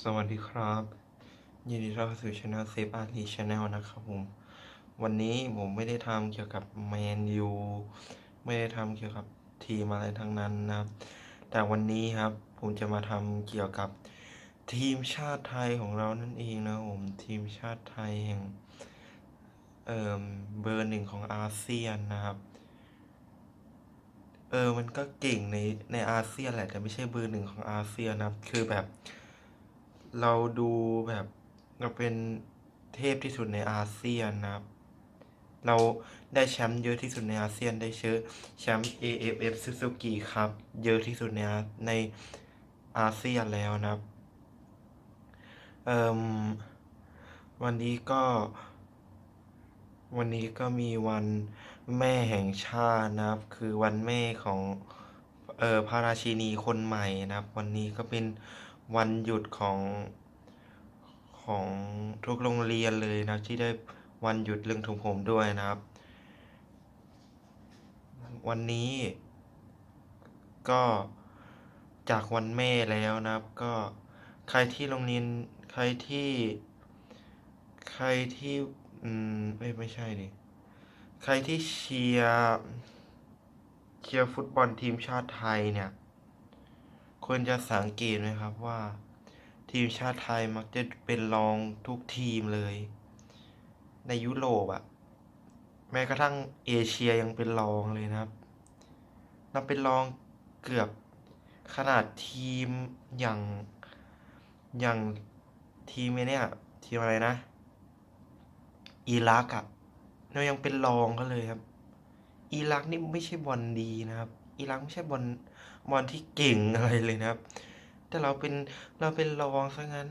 สวัสดีครับยินดีต้อนรับสู่ช่องเซฟอาร์ทีชาแนลนะครับผมวันนี้ผมไม่ได้ทำเกี่ยวกับแมนยูไม่ได้ทำเกี่ยวกับทีมอะไรทั้งนั้นนะครับแต่วันนี้ครับผมจะมาทำเกี่ยวกับทีมชาติไทยของเรานั่นเองนะผมทีมชาติไทยแห่งเบอร์หนึ่งของอาเซียนนะครับมันก็เก่งในอาเซียนแหละแต่ไม่ใช่เบอร์หนึ่งของอาเซียนนะครับคือแบบ เราดูแบบเราเป็นเทพที่สุดในอาเซียนนะครับเราได้แชมป์เยอะที่สุดในอาเซียนได้แชมป์ AFF Suzuki ครับเยอะที่สุดในอาเซียนแล้วนะครับเอ่มวันนี้ก็วันนี้ก็มีวันแม่แห่งชาตินะครับคือวันแม่ของพระราชินีคนใหม่นะครับวันนี้ก็เป็นวันหยุดของทุกโรงเรียนเลยนะที่ได้วันหยุดเรื่องของผมด้วยนะครับวันนี้ก็จากวันแม่แล้วนะครับก็ใครที่โรงเรียนใครที่ใครที่ไม่ใช่ดิใครที่เชียร์ฟุตบอลทีมชาติไทยเนี่ยควรจะสังเกตไหมครับว่าทีมชาติไทยมักจะเป็นรองทุกทีมเลยในยุโรปอะแม้กระทั่งเอเชียยังเป็นรองเลยนะครับเราเป็นรองเกือบขนาดทีมอย่างอย่างทีมเนี่ยทีมอะไรนะอิรักอะเรายังเป็นรองก็เลยครับอิรักนี่ไม่ใช่บอลดีนะครับอิรักไม่ใช่บอลที่เก่งอะไรเลยนะครับแต่เราเป็นรองซะงั้น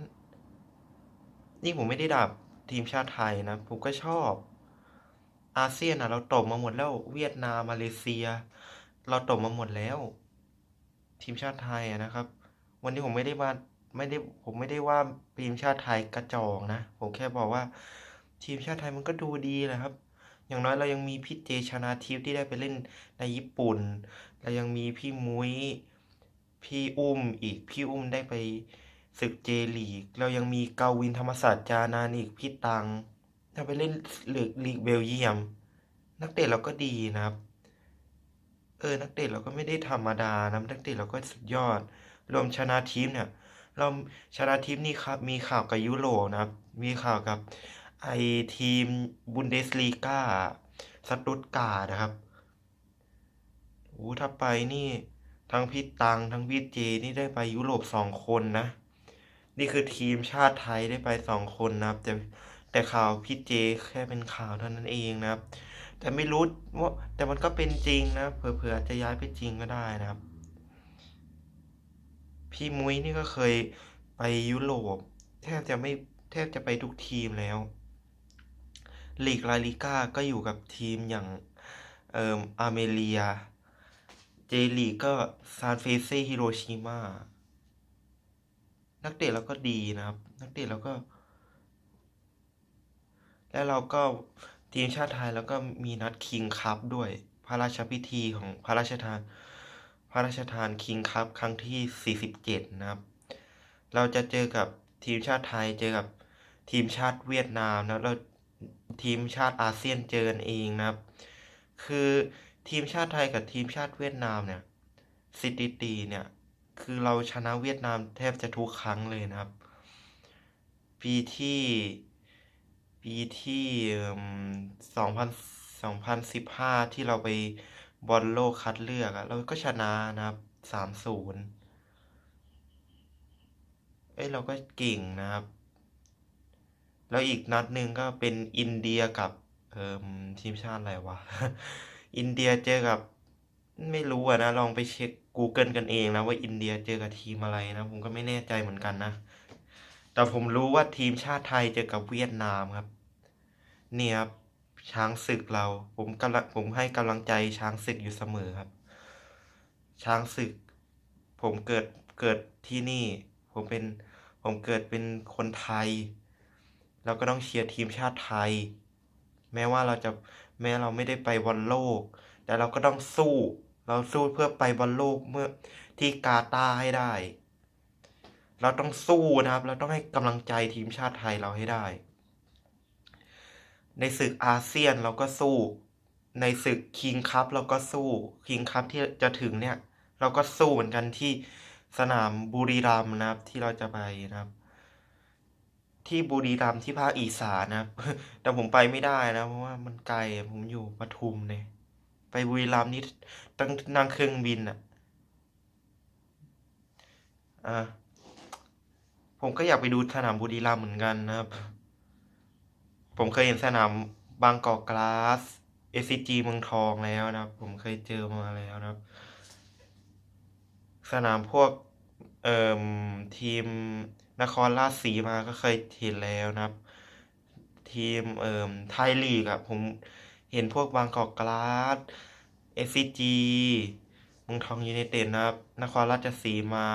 นี่ผมไม่ได้ด่าทีมชาติไทยนะผมก็ชอบอาเซียนเราตบมาหมดแล้วเวียดนามมาเลเซียเราตบมาหมดแล้วทีมชาติไทยนะครับวันนี้ไม่ได้ผมไม่ได้ว่าทีมชาติไทยกระจอกนะผมแค่บอกว่าทีมชาติไทยมันก็ดูดีแหละครับอย่างน้อยเรายังมีพี่เจชนาทิพย์ที่ได้ไปเล่นในญี่ปุ่นเรายังมีพี่มุ้ยพี่อุ้มอีกพี่อุ้มได้ไปศึกเจลีกเรายังมีกาวินธรรมศาสตร์จานาอีกพี่ตังถ้าไปเล่นลีกเบลเยียมนักเตะเราก็ดีนะครับ นักเตะเราก็ไม่ได้ธรรมดานะนักเตะเราก็สุดยอดรวมชนะทีมเนี่ยเราชนะทีมนี่ครับมีข่าวกับยุโรปนะครับมีข่าวกับไอทีมบุนเดสลีกาสตุตการ์ดนะครับโอ้ถ้าไปนี่ทั้งพี่ตังทั้งพี่เจนี่ได้ไปยุโรป2 คนนะนี่คือทีมชาติไทยได้ไป2 คนนะครับแต่ข่าวพี่เจแค่เป็นข่าวเท่านั้นเองนะครับแต่ไม่รู้ว่าแต่มันก็เป็นจริงนะเผื่อๆจะย้ายไปจริงก็ได้นะครับพี่มุ้ยนี่ก็เคยไปยุโรปแทบจะไม่แทบจะไปทุกทีมแล้วลีกลาลิก้าก็อยู่กับทีมอย่างอาร์เมเลียเจลีกก็ซานเฟเซ่ฮิโรชิมานักเตะเราก็ดีนะครับนักเตะเราก็ แล้วเราก็ทีมชาติไทยแล้วก็มีนัดคิงคัพด้วยพระราชพิธีของพระราชทานคิงคัพครั้งที่47นะครับเราจะเจอกับทีมชาติไทยเจอกับทีมชาติเวียดนามนะแล้วทีมชาติอาเซียนเจอกันเองนะครับคือทีมชาติไทยกับทีมชาติเวียดนามเนี่ยสถิติเนี่ยคือเราชนะเวียดนามแทบจะทุกครั้งเลยนะครับ ปีที่ปีที่สองพัน2015ที่เราไปบอลโลกคัดเลือกอะเราก็ชนะนะครับ3-0เราก็เก่งนะครับแล้วอีกนัดหนึ่งก็เป็นอินเดียกับทีมชาติอะไรวะอินเดียเจอกับไม่รู้อะนะลองไปเช็ค Google กันเองนะว่าอินเดียเจอกับทีมอะไรนะผมก็ไม่แน่ใจเหมือนกันนะแต่ผมรู้ว่าทีมชาติไทยเจอกับเวียดนามครับ เนี่ยครับช้างศึกเราผมให้กำลังใจช้างศึกอยู่เสมอครับช้างศึกผมเกิดที่นี่ผมเป็นผมเกิดเป็นคนไทยเราก็ต้องเชียร์ทีมชาติไทยแม้ว่าเราจะแม้เราไม่ได้ไปบอลโลกแต่เราก็ต้องสู้เราสู้เพื่อไปบอลโลกเมื่อที่กาตาร์ให้ได้ เราต้องสู้นะครับเราต้องให้กำลังใจทีมชาติไทยเราให้ได้ในศึกอาเซียนเราก็สู้ในศึกคิงคัพเราก็สู้คิงคัพที่จะถึงเนี่ยเราก็สู้เหมือนกันที่สนามบุรีรัมย์นะครับที่เราจะไปนะครับที่บุรีรัมย์ที่ภาคอีสานนะครับ แต่ผมไปไม่ได้นะเพราะว่ามันไกลผมอยู่ปทุมเนี่ยไปบุรีรัมย์นี่ต้องนั่งเครื่องบินอ่ะผมก็อยากไปดูสนามบุรีรัมย์เหมือนกันนะครับผมเคยเห็นสนามบางกอกกลาส SCG เมืองทองแล้วนะครับผมเคยเจอมาแล้วนะครับสนามพวกเอ่อทีมนครราชสีมาก็เคยเห็นแล้วนะครับทีมไทยลีกอะผมเห็นพวกบางกอกกลาส SCG เมืองทองยูไนเต็ดนะครับนครราชสีมา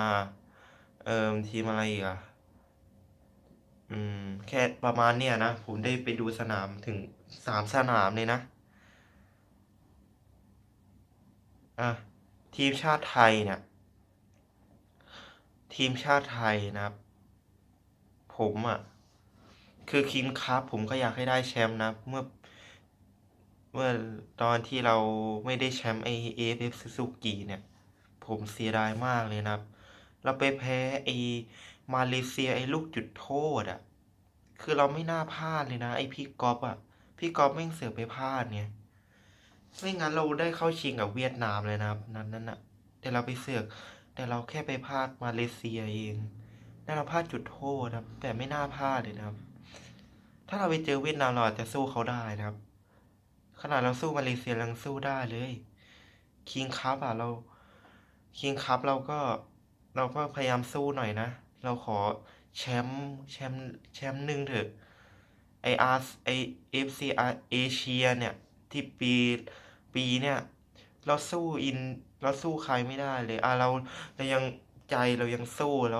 ทีมอะไรอีกอะแค่ประมาณเนี้ยนะผมได้ไปดูสนามถึง3 สนามเลยนะอ่ะทีมชาติไทยเนี่ยทีมชาติไทยนะครับผมอ่ะคือคิงคัพผมก็อยากให้ได้แชมป์นะเมื่อตอนที่เราไม่ได้แชมป์ไอเอฟเอฟซูซูกิเนี่ยผมเสียดายมากเลยนะครับเราไปแพ้ไอมาเลเซียไอลูกจุดโทษอ่ะคือเราไม่น่าพลาดเลยนะไอพี่ก๊อฟอ่ะพี่ก๊อฟแม่งเสือกไปพลาดเนี่ยไม่งั้นเราได้เข้าชิงกับเวียดนามเลยนะครับนั้นอ่ะแต่เราไปเสือกแต่เราแค่ไปพลาดมาเลเซียเองแต่เราพลาดจุดโทษครับแต่ไม่น่าพลาดเลยนะครับถ้าเราไปเจอเวียดนามเราอาจจะสู้เขาได้นะครับ ขนาดเราสู้มาเลเซียยังสู้ได้เลยคิงคัพอ่ะคิงคัพเราก็พยายามสู้หน่อยนะเราขอแชมป์แชมป์หนึ่งเถอะไอเอฟซีอาร์เอเชียเนี่ยที่ปีเนี่ยเราสู้อินเราสู้ใครไม่ได้เลยเรายังใจเรายังสู้เ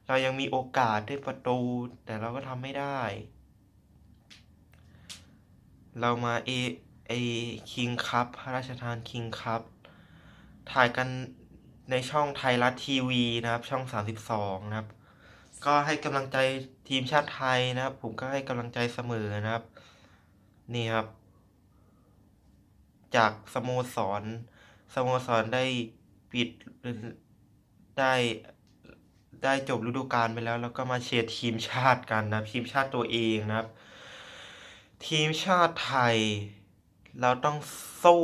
รายังมีโอกาสได้ประตูแต่เราก็ทำไม่ได้เรามาไอคิงคัพพระราชทานคิงคัพถ่ายกันในช่องไทยรัฐทีวีนะครับช่อง32นะครับก็ให้กำลังใจทีมชาติไทยนะครับผมก็ให้กำลังใจเสมอนะครับนี่ครับจากสโมสรได้ปิดได้ได้จบฤดูกาลไปแล้วก็มาเชียร์ทีมชาติกันนะทีมชาติตัวเองนะครับทีมชาติไทยเราต้องสู้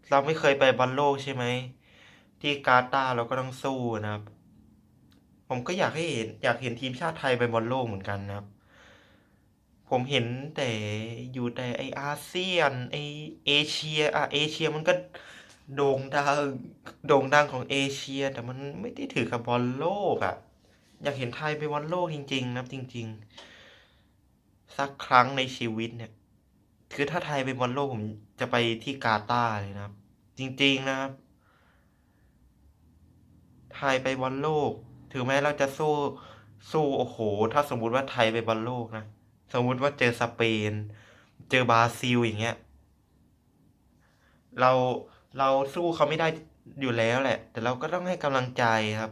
เราไม่เคยไปบอลโลกใช่ไหมที่กาตาร์เราก็ต้องสู้นะครับผมก็อยากเห็นทีมชาติไทยไปบอลโลกเหมือนกันนะครับผมเห็นแต่อยู่แต่ไออาเซียนไอเอเชียเอเชียมันก็โด่งดังโด่งดังของเอเชียแต่มันไม่ได้ถือกับบอลโลกอ่ะอยากเห็นไทยไปบอลโลกจริงๆนะครับจริงๆสักครั้งในชีวิตเนี่ยคือถ้าไทยไปบอลโลกผมจะไปที่กาตาร์เลยนะครับจริงๆนะครับ ไทยไปบอลโลกถึงแม้เราจะสู้โอ้โหถ้าสมมุติว่าไทยไปบอลโลกนะสมมุติว่าเจอสเปนเจอบราซิลอย่างเงี้ยเราเราสู้เขาไม่ได้อยู่แล้วแหละแต่เราก็ต้องให้กำลังใจครับ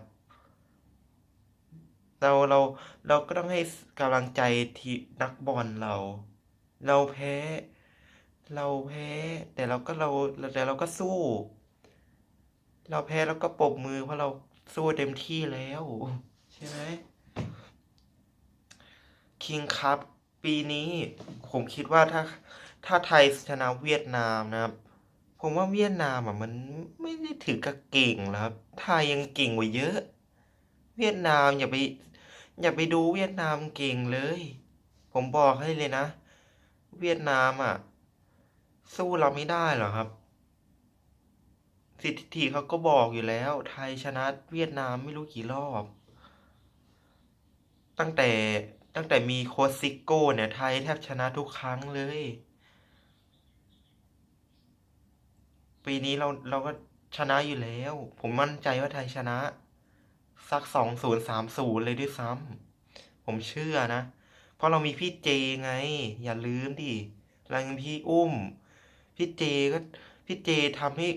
เราเราก็ต้องให้กำลังใจทีมนักบอลเราแพ้เราแพ้แต่เราก็สู้เราแพ้เราก็ปรบมือเพราะเราสู้เต็มที่แล้วใช่ไหม คิงคัพปีนี้ผมคิดว่าถ้าไทยชนะเวียดนามนะครับผมว่าเวียดนามมันไม่ได้ถือกับเก่งหรอกครับไทยยังเก่งกว่าเยอะเวียดนามอย่าไปดูเวียดนามเก่งเลยผมบอกให้เลยนะเวียดนามสู้เราไม่ได้หรอกครับสถิติเขาก็บอกอยู่แล้วไทยชนะเวียดนามไม่รู้กี่รอบตั้งแต่ตั้งแต่มีโค้ชซิโก้เนี่ยไทยแทบชนะทุกครั้งเลย ปีนี้เราก็ชนะอยู่แล้ว ผมมั่นใจว่าไทยชนะสัก20-30เลยด้วยซ้ำผมเชื่อนะ เพราะเรามีพี่เจไง อย่าลืมดิเรายังมีพี่อุ้มพี่เจก็พี่เจทำให้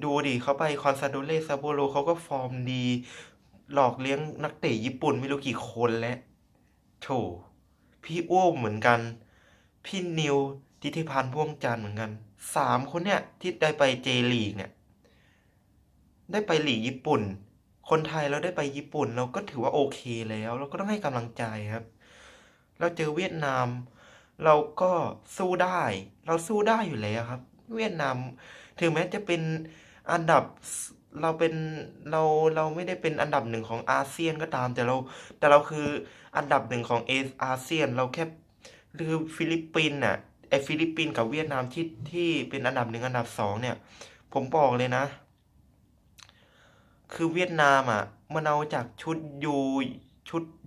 ดูดิเขาไปคอนซาโดเลซาโบโลเขาก็ฟอร์มดี หลอกเลี้ยงนักเตะญี่ปุ่นไม่รู้กี่คนแล้วโถพี่อ้วมเหมือนกัน พี่นิวทิติพันธ์พ่วงจันทร์เหมือนกัน3 คนเนี่ยที่ได้ไปเจลีกเนี่ย ได้ไปลีกญี่ปุ่น คนไทยเราได้ไปญี่ปุ่นเราก็ถือว่าโอเคแล้วเราก็ต้องให้กำลังใจครับ เราเจอเวียดนาม เราก็สู้ได้ เราสู้ได้อยู่แล้วครับ เวียดนามถึงแม้จะเป็นอันดับเราเป็นเราเราไม่ได้เป็นอันดับ1ของอาเซียนก็ตาม แต่เราคืออันดับ1ของอาเซียนเราแค่คือฟิลิปปินส์น่ะฟิลิปปินส์กับเวียดนามที่เป็นอันดับ1อันดับ2เนี่ย ผมบอกเลยนะ คือเวียดนามอ่ะมันเอาจากชุด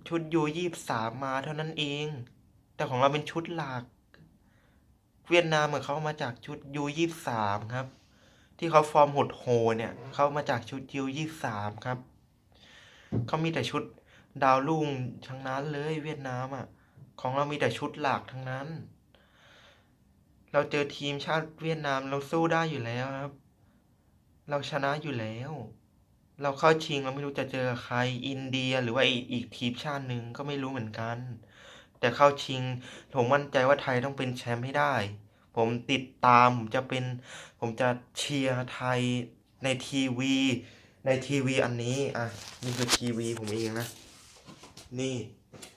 ชุดU23มาเท่านั้นเอง แต่ของเราเป็นชุดหลัก เวียดนามเหมือนเขาเอามาจากชุดU23ครับ ที่เขาฟอร์มโหดเนี่ยเขามาจากชุดU23ครับ เขามีแต่ชุดดาวรุ่งทั้งนั้นเลยเวียดนามอ่ะ ของเรามีแต่ชุดหลักทั้งนั้น เราเจอทีมชาติเวียดนามเราสู้ได้อยู่แล้วครับ เราชนะอยู่แล้ว เราเข้าชิงเราไม่รู้จะเจอใครอินเดียหรือว่าอีกทีมชาติหนึ่งก็ไม่รู้เหมือนกัน แต่เข้าชิงผมมั่นใจว่าไทยต้องเป็นแชมป์ให้ได้ ผมติดตามผมจะเชียร์ไทยในทีวีอันนี้อ่ะนี่คือทีวีผมเองนะ นี่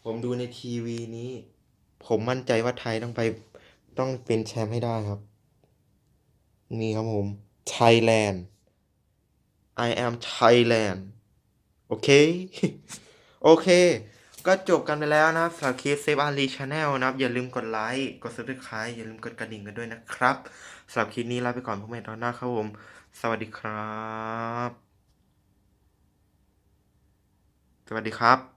ผมดูในทีวีนี้ ผมมั่นใจว่าไทยต้องเป็นแชมป์ให้ได้ครับ นี่ครับผม Thailand I am Thailand โอเค โอเค ก็จบกันไปแล้วนะครับสำหรับคลิปเซฟอารีชาแนลนะครับ อย่าลืมกดไลค์ กด Subscribe อย่าลืมกดกระดิ่งกันด้วยนะครับสำหรับคลิปนี้ลาไปก่อนพบกันใหม่ตอนหน้าครับผม สวัสดีครับ สวัสดีครับ